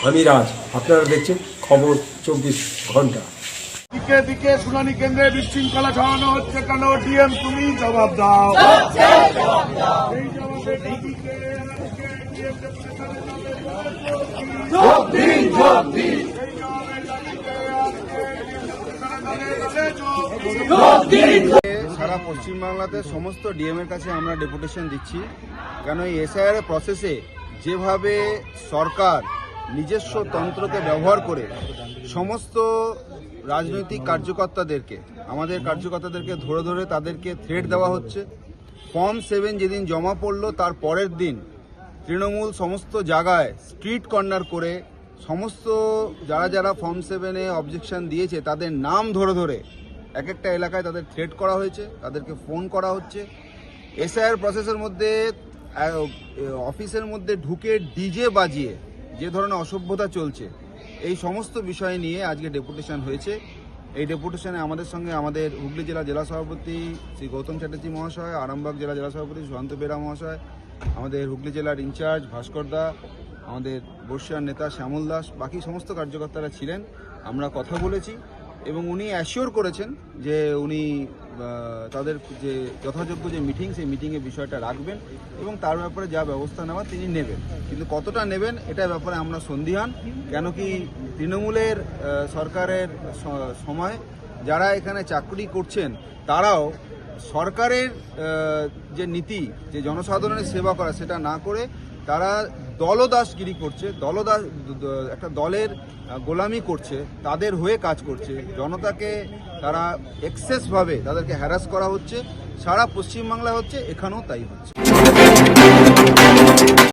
আমি রাজ, আপনারা দেখছেন খবর 24 ঘন্টা। দিকে দিকে শুনানি কেন্দ্রে বিশৃঙ্খলা ছড়ানো হচ্ছে কেন? ডিএম তুমি জবাব দাও। এই জবাবের দাবিতে আজকে ডিএম ডেপুটেশনের নামে যোগ দিন। এই জবাবের দাবিতে আজকে ডিএম ডেপুটেশনের নামে যোগ দিন। সারা পশ্চিমবাংলাতে সমস্ত ডিএমের কাছে আমরা ডেপুটেশন দিচ্ছি, কেন এই এসআইআর প্রসেসে যেভাবে সরকার নিজস্ব তন্ত্রকে ব্যবহার করে সমস্ত রাজনৈতিক কার্যকর্তাদেরকে, আমাদের কার্যকর্তাদেরকে ধরে ধরে তাদেরকে থ্রেট দেওয়া হচ্ছে। ফর্ম 7 যেদিন জমা পড়লো তার পরের দিন তৃণমূল সমস্ত জায়গায় স্ট্রিট কর্নার করে সমস্ত যারা যারা ফর্ম 7-এ অবজেকশন দিয়েছে তাদের নাম ধরে ধরে এক একটা এলাকায় তাদের থ্রেট করা হয়েছে, তাদেরকে ফোন করা হচ্ছে। এসআইআর প্রসেসের মধ্যে অফিসের মধ্যে ঢুকে ডিজে বাজিয়ে যে ধরনের অসভ্যতা চলছে, এই সমস্ত বিষয় নিয়ে আজকে ডেপুটেশন হয়েছে। এই ডেপুটেশনে আমাদের সঙ্গে আমাদের হুগলি জেলা সভাপতি শ্রী গৌতম চ্যাটার্জি মহাশয়, আরামবাগ জেলা সভাপতি সুশান্ত বেরা মহাশয়, আমাদের হুগলি জেলার ইনচার্জ ভাস্কর দা, আমাদের বর্ষিয়ার নেতা শ্যামল দাস, বাকি সমস্ত কার্যকর্তারা ছিলেন। আমরা কথা বলেছি এবং উনি অ্যাসিওর করেছেন যে উনি তাদের যে যথাযোগ্য যে মিটিং, সেই মিটিংয়ে বিষয়টা রাখবেন এবং তার ব্যাপারে যা ব্যবস্থা নেওয়া তিনি নেবেন। কিন্তু কতটা নেবেন এটার ব্যাপারে আমরা সন্দিহান, কেন কি তৃণমূলের সরকারের সময় যারা এখানে চাকরি করছেন তারাও সরকারের যে নীতি, যে জনসাধারণের সেবা করা, সেটা না করে তারা দলদাসগিরি করছে, একটা দলের গোলামি করছে, তাদের হয়ে কাজ করছে। জনতাকে তারা এক্সেসভাবে তাদেরকে হ্যারাস করা হচ্ছে, সারা পশ্চিমবাংলা হচ্ছে, এখানেও তাই হচ্ছে।